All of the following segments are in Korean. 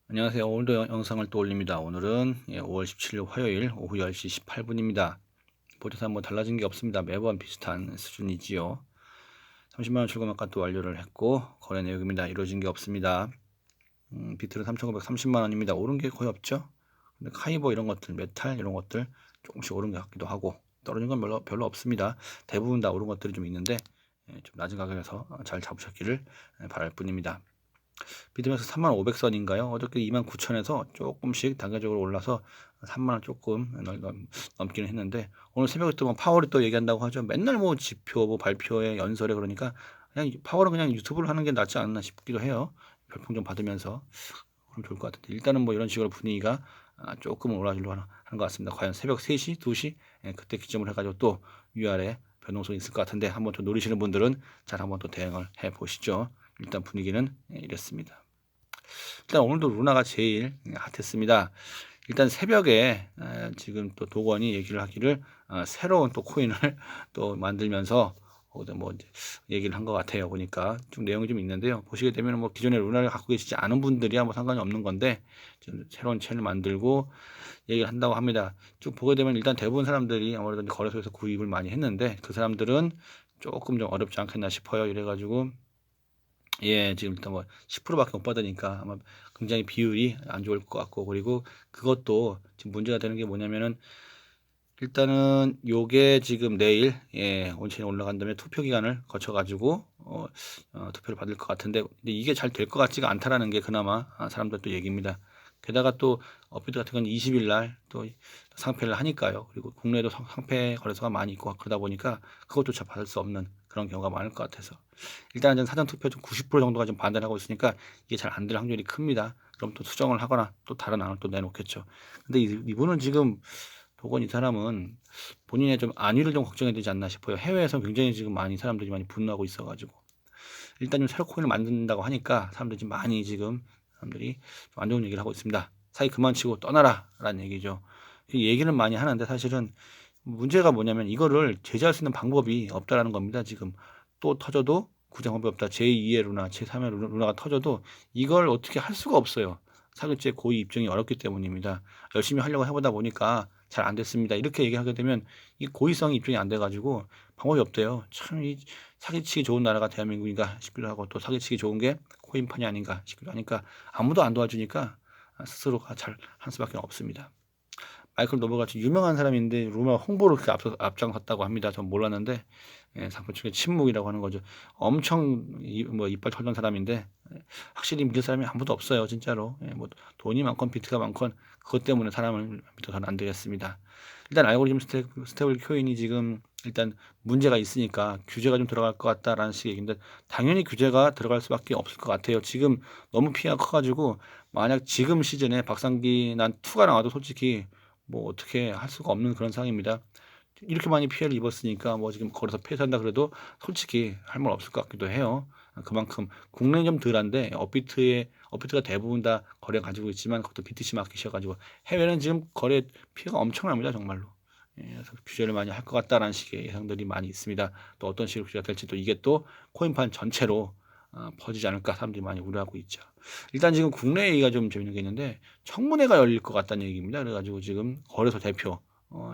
안녕하세요. 오늘도 영상을 또 올립니다. 오늘은 5월 17일 화요일 오후 10시 18분입니다. 보조사 뭐 달라진 게 없습니다. 매번 비슷한 수준이지요. 30만 원 출금 아까 또 완료를 했고 거래 내역입니다. 이루어진 게 없습니다. 비트는 3,930만 원입니다. 오른 게 거의 없죠. 근데 카이버 이런 것들, 메탈 이런 것들 조금씩 오른 것 같기도 하고 떨어진 건 별로 없습니다. 대부분 다 오른 것들이 좀 있는데 좀 낮은 가격에서 잘 잡으셨기를 바랄 뿐입니다. 비트맥스 3500선인가요? 어저께 29,000에서 조금씩 단계적으로 올라서 3만원 조금 넘기는 했는데 오늘 새벽에 또 뭐 파월이 또 얘기한다고 하죠. 맨날 뭐 지표, 뭐 발표에 연설에 그러니까 그냥 파월은 그냥 유튜브를 하는 게 낫지 않나 싶기도 해요. 별풍 좀 받으면서 그럼 좋을 것 같은데 일단은 뭐 이런 식으로 분위기가 조금 올라주려고 하는 것 같습니다. 과연 새벽 3시, 2시 그때 기점을 해가지고 또 위아래 변동성이 있을 것 같은데 한번 또 노리시는 분들은 잘 한번 또 대응을 해 보시죠. 일단 분위기는 이랬습니다. 일단 오늘도 루나가 제일 핫했습니다. 일단 새벽에 지금 또 도건이 얘기를 하기를 새로운 또 코인을 또 만들면서 뭐 이제 얘기를 한 것 같아요. 보니까 좀 내용이 좀 있는데요. 보시게 되면 뭐 기존에 루나를 갖고 계시지 않은 분들이야 뭐 상관이 없는 건데 좀 새로운 체인을 만들고 얘기를 한다고 합니다. 쭉 보게 되면 일단 대부분 사람들이 아무래도 거래소에서 구입을 많이 했는데 그 사람들은 조금 좀 어렵지 않겠나 싶어요. 이래가지고 예, 지금 일단 뭐 10%밖에 못 받으니까 아마 굉장히 비율이 안 좋을 것 같고 그리고 그것도 지금 문제가 되는 게 뭐냐면은 일단은 요게 지금 내일 온체인 올라간 다음에 투표 기간을 거쳐 가지고 투표를 받을 것 같은데 근데 이게 잘 될 것 같지가 않다라는 게 그나마 사람들 또 얘기입니다. 게다가 또 업비트 같은 건 20일 날 또 상패를 하니까요. 그리고 국내에도 상패 거래소가 많이 있고 그러다 보니까 그것조차 받을 수 없는 그런 경우가 많을 것 같아서 일단은 사전 투표 좀 90% 정도가 좀 반대를 하고 있으니까 이게 잘 안 될 확률이 큽니다. 그럼 또 수정을 하거나 또 다른 안을 또 내놓겠죠. 근데 이분은 지금 도건 이 사람은 본인의 좀 안위를 좀 걱정해야 되지 않나 싶어요. 해외에서 굉장히 지금 많이 사람들이 많이 분노하고 있어가지고 일단 좀 새로 코인을 만든다고 하니까 사람들이 지금 많이 지금 사람들이 좀 안 좋은 얘기를 하고 있습니다. 사기 그만치고 떠나라라는 얘기죠. 얘기는 많이 하는데 사실은 문제가 뭐냐면 이거를 제재할 수 있는 방법이 없다라는 겁니다. 지금 또 터져도 구제 방법이 없다. 제2의 루나, 제3의 루나가 터져도 이걸 어떻게 할 수가 없어요. 사기죄 고의 입증이 어렵기 때문입니다. 열심히 하려고 해보다 보니까 잘 안 됐습니다. 이렇게 얘기하게 되면 이 고의성이 입증이 안 돼가지고 방법이 없대요. 참 이 사기치기 좋은 나라가 대한민국인가 싶기도 하고 또 사기치기 좋은 게 코인판이 아닌가 싶기도 하니까 아무도 안 도와주니까 스스로가 잘 할 수밖에 없습니다. 마이클 노버같이 유명한 사람인데 루마 홍보를 그렇게 앞장섰다고 합니다. 전 몰랐는데 상품 측의 침묵이라고 하는 거죠. 엄청 뭐 이빨 털던 사람인데 확실히 믿을 사람이 아무도 없어요. 진짜로. 뭐 돈이 많건 비트가 많건 그것 때문에 사람을 믿어서는 안 되겠습니다. 일단 알고리즘 스테이블 코인이 지금 일단 문제가 있으니까 규제가 좀 들어갈 것 같다라는 식의 얘기인데 당연히 규제가 들어갈 수밖에 없을 것 같아요. 지금 너무 피해가 커가지고 만약 지금 시즌에 박상기 난 투가 나와도 솔직히 뭐 어떻게 할 수가 없는 그런 상황입니다. 이렇게 많이 피해를 입었으니까 뭐 지금 거기서 폐쇄한다 그래도 솔직히 할 말 없을 것 같기도 해요. 그만큼 국내는 좀 덜한데 업비트가 대부분 다 거래 가지고 있지만 그것도 BTC 마켓이어가지고 해외는 지금 거래 피해가 엄청납니다 정말로. 그래서 규제를 많이 할 것 같다라는 식의 예상들이 많이 있습니다. 또 어떤 식으로 규제가 될지 또 이게 또 코인판 전체로 퍼지지 않을까 사람들이 많이 우려하고 있죠. 일단 지금 국내 얘기가 좀 재밌는 게 있는데 청문회가 열릴 것 같다는 얘기입니다. 그래가지고 지금 거래소 대표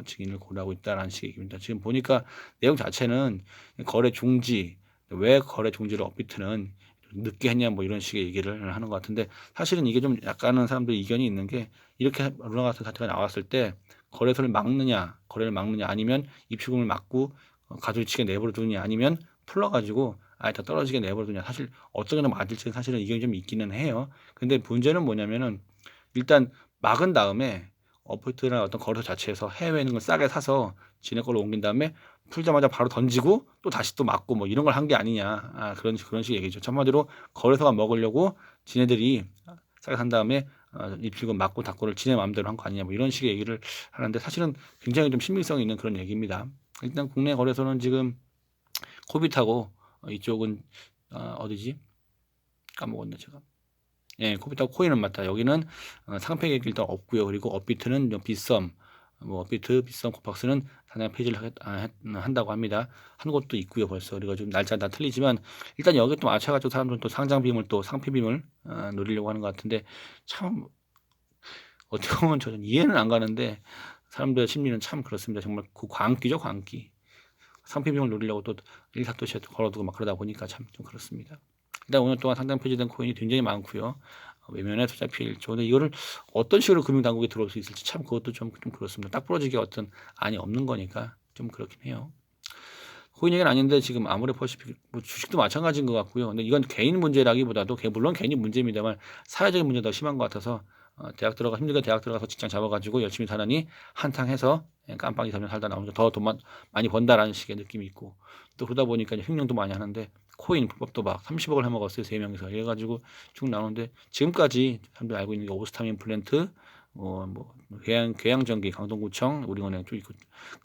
증인을 고려하고 있다라는 식의 얘기입니다. 지금 보니까 내용 자체는 거래 중지, 왜 거래 중지를 업비트는 늦게 했냐 뭐 이런 식의 얘기를 하는 것 같은데 사실은 이게 좀 약간은 사람들 이견이 있는 게 이렇게 루나 같은 사태가 나왔을 때 거래소를 막느냐, 거래를 막느냐 아니면 입출금을 막고 가중치게 내버려 두느냐 아니면 풀러가지고 아예 다 떨어지게 내버려 두냐 사실 어떤 게 맞을지는 사실은 이견이 좀 있기는 해요. 근데 문제는 뭐냐면은 일단 막은 다음에 어포트나 어떤 거래소 자체에서 해외에 있는 걸 싸게 사서 지네 걸로 옮긴 다음에 풀자마자 바로 던지고 또 다시 또 막고 뭐 이런 걸 한 게 아니냐 그런 식의 얘기죠. 한마디로 거래소가 먹으려고 지네들이 싸게 산 다음에 입출금 막고 닫고를 지네 마음대로 한 거 아니냐 뭐 이런 식의 얘기를 하는데 사실은 굉장히 좀 신빙성이 있는 그런 얘기입니다. 일단 국내 거래소는 지금 코빗하고 이쪽은 어디지? 까먹었네 제가. 예, 코빗하고 코인은 맞다. 여기는 상패 계획이 일단 없고요. 그리고 업비트는 빗썸, 뭐 업비트, 비트성, 코팍스는 상장 폐지를 한다고 합니다. 한 곳도 있고요 벌써. 그래가지고 날짜 다 틀리지만 일단 여기 또 맞춰가지고 사람들은 또 상장 빔을 또 상표 빔을 노리려고 하는 것 같은데 참 어떻게 보면 저는 이해는 안 가는데 사람들의 심리는 참 그렇습니다. 정말 그 광기죠 광기. 상표 빔을 노리려고 또 일사도시에 걸어두고 막 그러다 보니까 참 좀 그렇습니다. 일단 오늘 동안 상장 폐지된 코인이 굉장히 많고요. 외면의 투자 피해 1조. 근데 이거를 어떤 식으로 금융당국에 들어올 수 있을지 참 그것도 좀 그렇습니다. 딱 부러지게 어떤 안이 없는 거니까 좀 그렇긴 해요. 코인 얘기는 아닌데 지금 아모레퍼시픽 뭐 주식도 마찬가지인 것 같고요. 근데 이건 개인 문제라기보다도 물론 개인 문제입니다만 사회적인 문제가 더 심한 것 같아서 힘들게 대학 들어가서 직장 잡아가지고 열심히 살아니 한탕해서 깜빡이 사면 살다 나오니까 더 돈 많이 번다라는 식의 느낌이 있고 또 그러다 보니까 횡령도 많이 하는데 코인 불법 도박 30억을 해먹었어요. 3명이서 이래가지고 쭉 나오는데 지금까지 사람들이 알고 있는 게 오스타민 임플랜트 뭐 계양전기 강동구청 우리은행 쪽 있고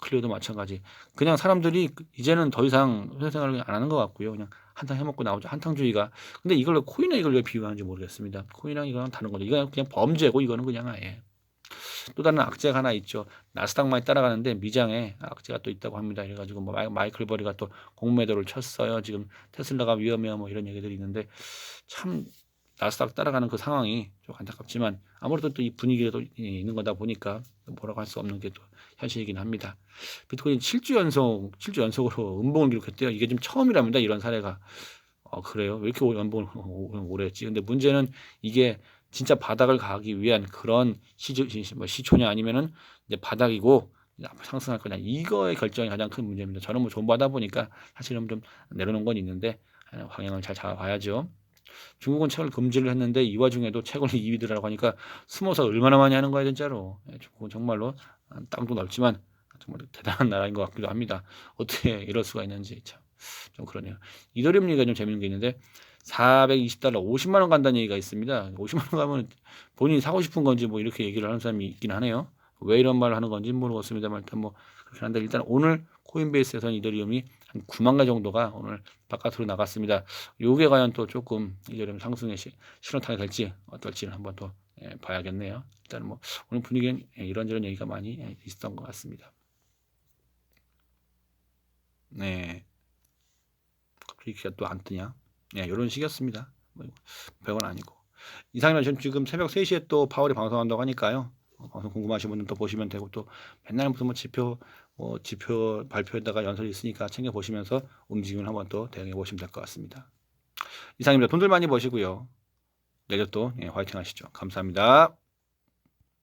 클리어도 마찬가지. 그냥 사람들이 이제는 더 이상 회사 생활을 안 하는 것 같고요. 그냥 한탕 해먹고 나오죠. 한탕주의가. 근데 이걸 코인에 이걸 왜 비유하는지 모르겠습니다. 코인이랑 이거랑 다른 거죠. 이거는 그냥 범죄고 이거는 그냥 아예. 또 다른 악재가 하나 있죠. 나스닥만이 따라가는데 미장에 악재가 또 있다고 합니다. 그래가지고 뭐 마이클 버리가 또 공매도를 쳤어요. 지금 테슬라가 위험해요. 뭐 이런 얘기들이 있는데 참 나스닥 따라가는 그 상황이 좀 안타깝지만 아무래도 또 이 분위기가 또 있는 거다 보니까 뭐라고 할 수 없는 게 또 현실이긴 합니다. 비트코인 7주 연속으로 음봉을 기록했대요. 이게 좀 처음이랍니다. 이런 사례가. 그래요? 왜 이렇게 연봉을 오래 했지? 근데 문제는 이게 진짜 바닥을 가기 위한 그런 시초냐 아니면은 이제 바닥이고 이제 앞으로 상승할 거냐 이거의 결정이 가장 큰 문제입니다. 저는 뭐 존버하다 보니까 사실은 좀 내려놓은 건 있는데 방향을 잘 잡아봐야죠. 중국은 책을 금지를 했는데 이 와중에도 책을 2위더라고 하니까 숨어서 얼마나 많이 하는 거야 진짜로. 중국은 정말로 땅도 넓지만 정말 대단한 나라인 것 같기도 합니다. 어떻게 이럴 수가 있는지 참 좀 그러네요. 이더리움 얘기가 좀 재밌는 게 있는데 420달러 50만 원 간다는 얘기가 있습니다. 50만 원 가면 본인이 사고 싶은 건지 뭐 이렇게 얘기를 하는 사람이 있긴 하네요. 왜 이런 말을 하는 건지 모르겠습니다만 일단 뭐 그렇게 한데 일단 오늘 코인베이스에서는 이더리움이 한 9만 가 정도가 오늘 바깥으로 나갔습니다. 요게 과연 또 조금 이더리움 상승의 신호탄이 될지 어떨지는 한번 더 봐야겠네요. 일단 뭐 오늘 분위기는 이런저런 얘기가 많이 있었던 것 같습니다. 네. 갑자기 기가 또 안 뜨냐? 네, 이런 식이었습니다. 뭐 별건 아니고. 이상이면 지금 새벽 3시에 또 파월이 방송한다고 하니까요. 방송 궁금하신 분은 또 보시면 되고 또 맨날 무슨 지표 발표에다가 연설이 있으니까 챙겨 보시면서 움직임을 한번 또 대응해 보시면 될 것 같습니다. 이상입니다. 돈들 많이 버시고요. 내일 또 화이팅 하시죠. 감사합니다.